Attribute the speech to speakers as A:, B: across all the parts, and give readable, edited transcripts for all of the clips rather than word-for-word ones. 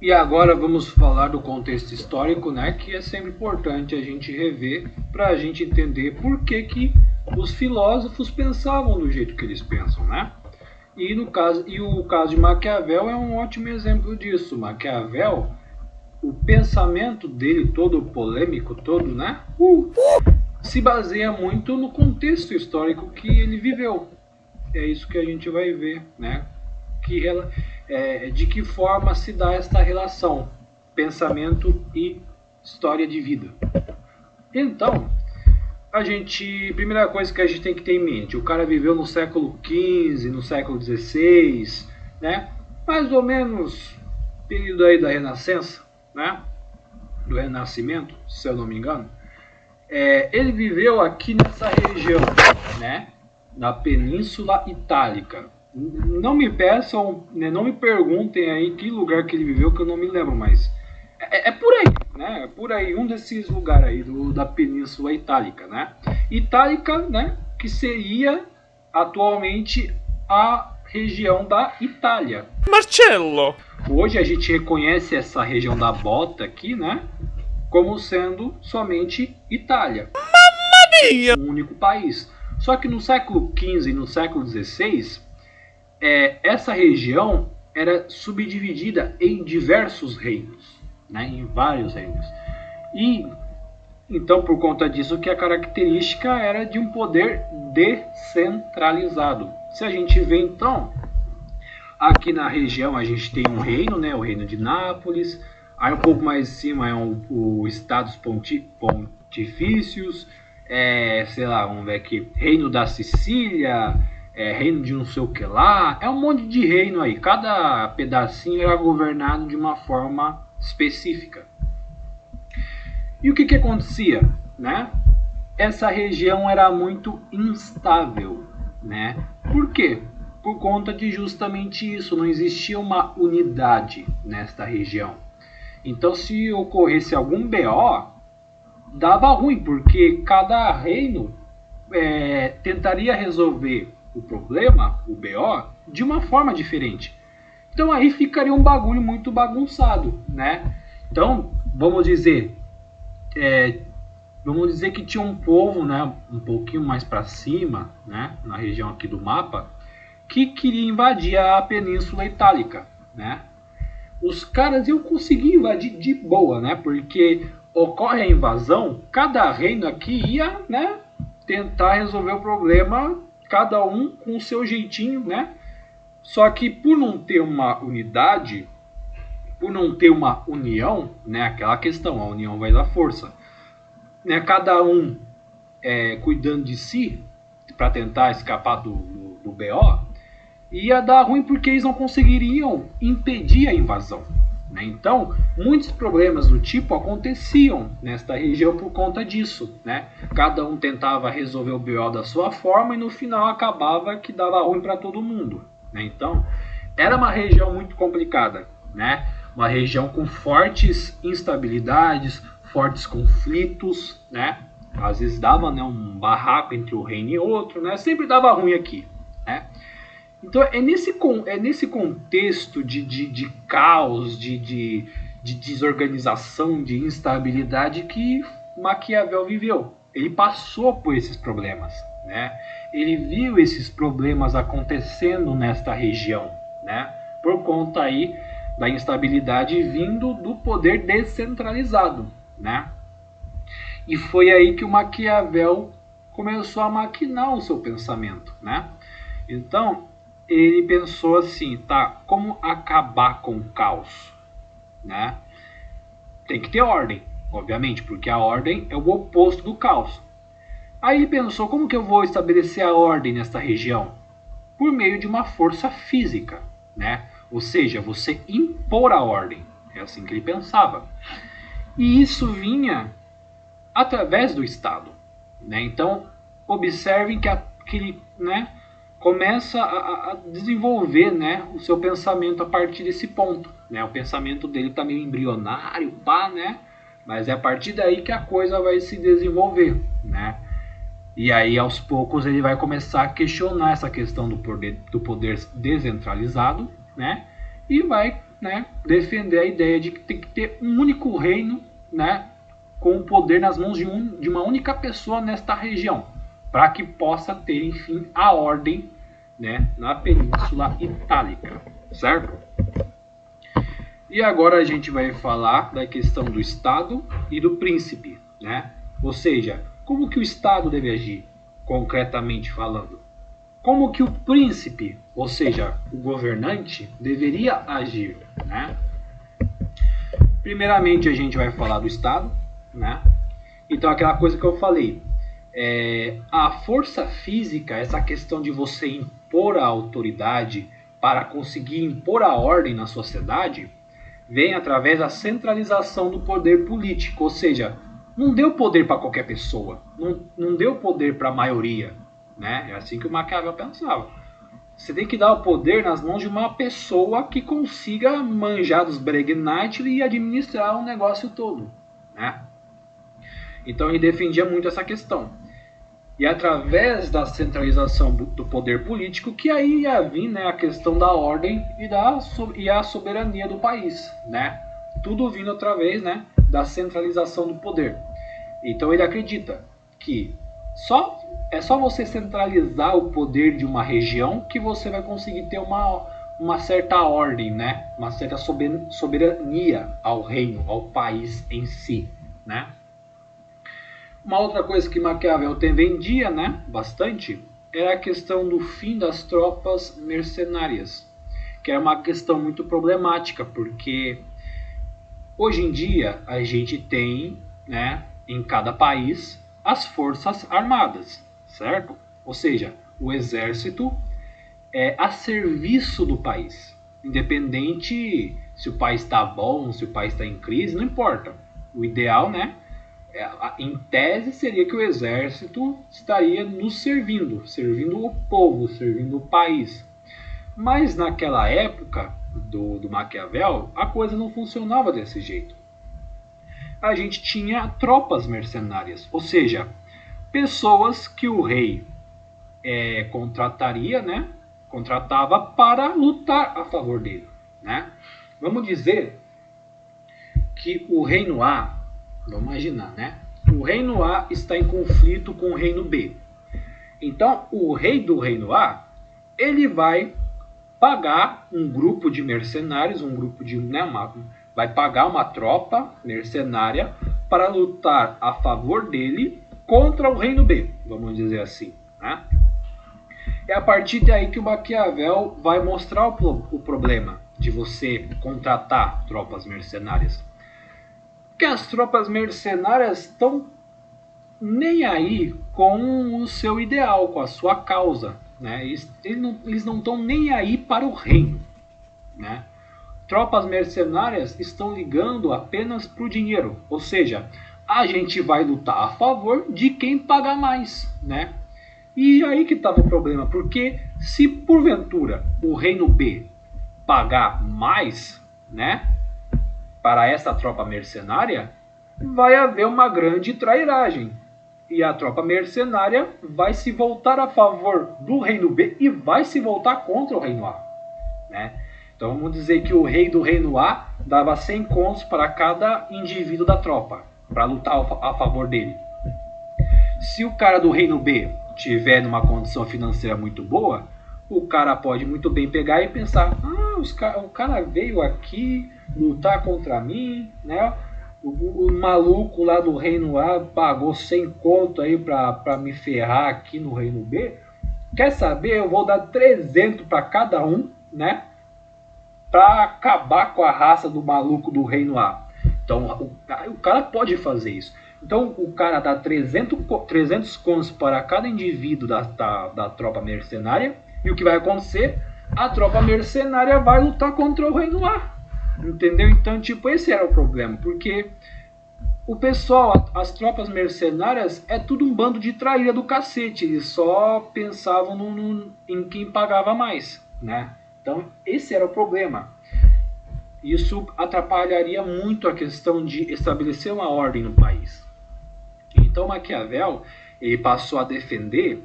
A: E agora vamos falar do contexto histórico, né, que é sempre importante a gente rever para a gente entender por que os filósofos pensavam do jeito que eles pensam, né? E o caso de Maquiavel é um ótimo exemplo disso. Maquiavel, o pensamento dele todo polêmico, todo, né, se baseia muito no contexto histórico que ele viveu. É isso que a gente vai ver, né? De que forma se dá esta relação pensamento e história de vida. Então, primeira coisa que a gente tem que ter em mente, o cara viveu no século XV, no século XVI, né? Mais ou menos período aí da Renascença, né? Do Renascimento, se eu não me engano. Ele viveu aqui nessa região, né? Na Península Itálica. Não me peçam, né, não me perguntem aí que lugar que ele viveu, que eu não me lembro, mas é por aí, né? É por aí, um desses lugares aí da Península Itálica, né? Itálica, né? Que seria atualmente a região da Itália.
B: Marcello!
A: Hoje a gente reconhece essa região da bota aqui, né? Como sendo somente Itália.
B: Mamma mia!
A: Um único país. Só que no século XV e no século XVI, essa região era subdividida em diversos reinos, né? Em vários reinos. E então, por conta disso, que a característica era de um poder descentralizado. Se a gente vê então, aqui na região a gente tem um reino, né? O reino de Nápoles. Aí um pouco mais em cima é o Estados Pontifícios, sei lá, vamos ver aqui, Reino da Sicília, reino de não sei o que lá, é um monte de reino aí, cada pedacinho era governado de uma forma específica. E o que acontecia, né? Essa região era muito instável, né? Por quê? Por conta de justamente isso, não existia uma unidade nesta região. Então, se ocorresse algum BO, dava ruim, porque cada reino tentaria resolver o problema, o BO, de uma forma diferente. Então aí ficaria um bagulho muito bagunçado, né? Então, vamos dizer que tinha um povo, né, um pouquinho mais para cima, né, na região aqui do mapa, que queria invadir a Península Itálica, né? Os caras iam conseguir invadir de boa, né? Porque ocorre a invasão, cada reino aqui ia, né, tentar resolver o problema, cada um com o seu jeitinho, né? Só que por não ter uma unidade, por não ter uma união, né, aquela questão, a união vai dar força, né? Cada um cuidando de si para tentar escapar do BO, ia dar ruim porque eles não conseguiriam impedir a invasão, né? Então, muitos problemas do tipo aconteciam nesta região por conta disso, né? Cada um tentava resolver o BO da sua forma e no final acabava que dava ruim para todo mundo, né? Então, era uma região muito complicada, né? Uma região com fortes instabilidades, fortes conflitos, né? Às vezes dava, né, um barraco entre um reino e outro, né? Sempre dava ruim aqui, né? Então é nesse contexto de caos, de desorganização, de instabilidade que Maquiavel viveu. Ele passou por esses problemas, né? Ele viu esses problemas acontecendo nesta região, né? Por conta aí da instabilidade vindo do poder descentralizado, né? E foi aí que o Maquiavel começou a maquinar o seu pensamento, né? Então, ele pensou assim, tá, como acabar com o caos, né? Tem que ter ordem, obviamente, porque a ordem é o oposto do caos. Aí ele pensou, como que eu vou estabelecer a ordem nesta região? Por meio de uma força física, né? Ou seja, você impor a ordem. É assim que ele pensava. E isso vinha através do Estado, né? Então, observem que ele, né, começa a desenvolver, né, o seu pensamento a partir desse ponto, né? O pensamento dele está meio embrionário, pá, né? Mas é a partir daí que a coisa vai se desenvolver, né? E aí, aos poucos, ele vai começar a questionar essa questão do poder descentralizado, né? E vai né, defender a ideia de que tem que ter um único reino, né, com o poder nas mãos de uma única pessoa nesta região, para que possa ter, enfim, a ordem, né, na Península Itálica, certo? E agora a gente vai falar da questão do Estado e do príncipe, né? Ou seja, como que o Estado deve agir, concretamente falando? Como que o príncipe, ou seja, o governante, deveria agir, né? Primeiramente a gente vai falar do Estado, né? Então aquela coisa que eu falei, a força física, essa questão de você impor a autoridade para conseguir impor a ordem na sociedade, vem através da centralização do poder político, ou seja, não deu poder para qualquer pessoa, não deu poder para a maioria, né? É assim que o Maquiavel pensava. Você tem que dar o poder nas mãos de uma pessoa que consiga manjar dos Breguet e administrar o negócio todo, né? Então ele defendia muito essa questão. E através da centralização do poder político que aí ia vir, né, a questão da ordem e a soberania do país, né? Tudo vindo através, né, da centralização do poder. Então ele acredita que é só você centralizar o poder de uma região que você vai conseguir ter uma certa ordem, né? Uma certa soberania ao reino, ao país em si, né? Uma outra coisa que Maquiavel vendia, né, bastante, era a questão do fim das tropas mercenárias, que é uma questão muito problemática, porque hoje em dia a gente tem, né, em cada país as forças armadas, certo? Ou seja, o exército é a serviço do país, independente se o país está bom, se o país está em crise, não importa. O ideal, né, em tese seria que o exército estaria nos servindo o povo, servindo o país. Mas naquela época do Maquiavel, a coisa não funcionava desse jeito. A gente tinha tropas mercenárias, ou seja, pessoas que o rei contratava para lutar a favor dele, né? Vamos dizer que o reino A, vamos imaginar, né? O reino A está em conflito com o reino B. Então, o rei do reino A, ele vai pagar um grupo de mercenários, vai pagar uma tropa mercenária para lutar a favor dele contra o reino B, vamos dizer assim, né? É a partir daí que o Maquiavel vai mostrar o problema de você contratar tropas mercenárias. Porque as tropas mercenárias estão nem aí com o seu ideal, com a sua causa, né? Eles não estão nem aí para o reino, né? Tropas mercenárias estão ligando apenas para o dinheiro, ou seja, a gente vai lutar a favor de quem pagar mais, né? E aí que estava o problema, porque se porventura o reino B pagar mais, né, para essa tropa mercenária, vai haver uma grande trairagem. E a tropa mercenária vai se voltar a favor do reino B e vai se voltar contra o reino A, né? Então vamos dizer que o rei do reino A dava 100 contos para cada indivíduo da tropa, para lutar a favor dele. Se o cara do reino B tiver numa condição financeira muito boa, o cara pode muito bem pegar e pensar, o cara veio aqui lutar contra mim, né? O maluco lá do reino A pagou 100 conto aí pra me ferrar aqui no reino B. Quer saber? Eu vou dar 300 para cada um, né? Para acabar com a raça do maluco do reino A. Então o cara pode fazer isso. Então o cara dá 300 contos para cada indivíduo da tropa mercenária. E o que vai acontecer? A tropa mercenária vai lutar contra o reino A. Entendeu? Então, tipo, esse era o problema. Porque o pessoal, as tropas mercenárias, é tudo um bando de traíra do cacete. Eles só pensavam em quem pagava mais, né? Então, esse era o problema. Isso atrapalharia muito a questão de estabelecer uma ordem no país. Então, Maquiavel, ele passou a defender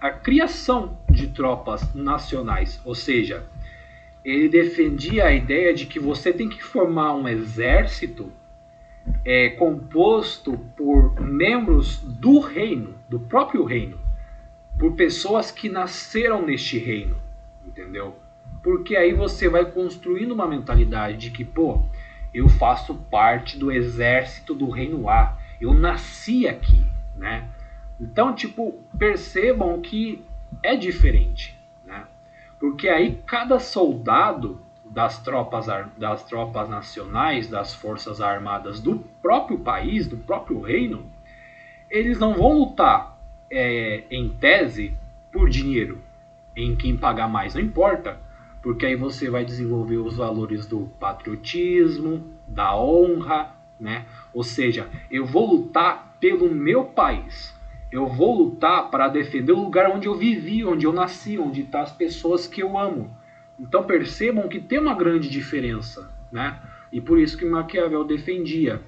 A: a criação de tropas nacionais, ou seja, ele defendia a ideia de que você tem que formar um exército composto por membros do reino, do próprio reino, por pessoas que nasceram neste reino, entendeu? Porque aí você vai construindo uma mentalidade de que, pô, eu faço parte do exército do reino A, eu nasci aqui, né? Então, tipo, percebam que é diferente, né? Porque aí cada soldado das tropas nacionais, das forças armadas do próprio país, do próprio reino, eles não vão lutar em tese por dinheiro, em quem pagar mais, não importa, porque aí você vai desenvolver os valores do patriotismo, da honra, né? Ou seja, eu vou lutar pelo meu país, eu vou lutar para defender o lugar onde eu vivi, onde eu nasci, onde estão as pessoas que eu amo. Então percebam que tem uma grande diferença, né? E por isso que Maquiavel defendia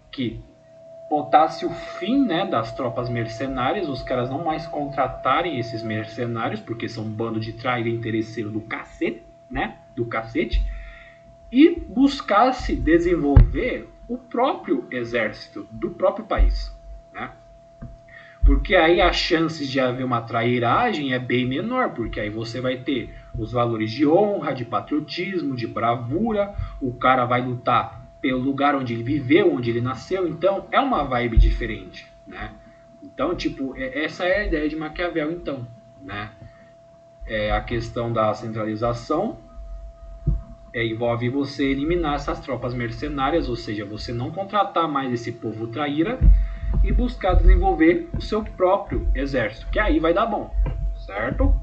A: que botasse o fim, né, das tropas mercenárias, os caras não mais contratarem esses mercenários, porque são um bando de traíra interesseiro do cacete, né, do cacete, e buscasse desenvolver o próprio exército do próprio país, né? Porque aí as chances de haver uma trairagem é bem menor, porque aí você vai ter os valores de honra, de patriotismo, de bravura, o cara vai lutar pelo lugar onde ele viveu, onde ele nasceu, então é uma vibe diferente, né? Então, tipo, essa é a ideia de Maquiavel, então, né? A questão da centralização envolve você eliminar essas tropas mercenárias, ou seja, você não contratar mais esse povo traíra e buscar desenvolver o seu próprio exército, que aí vai dar bom, certo?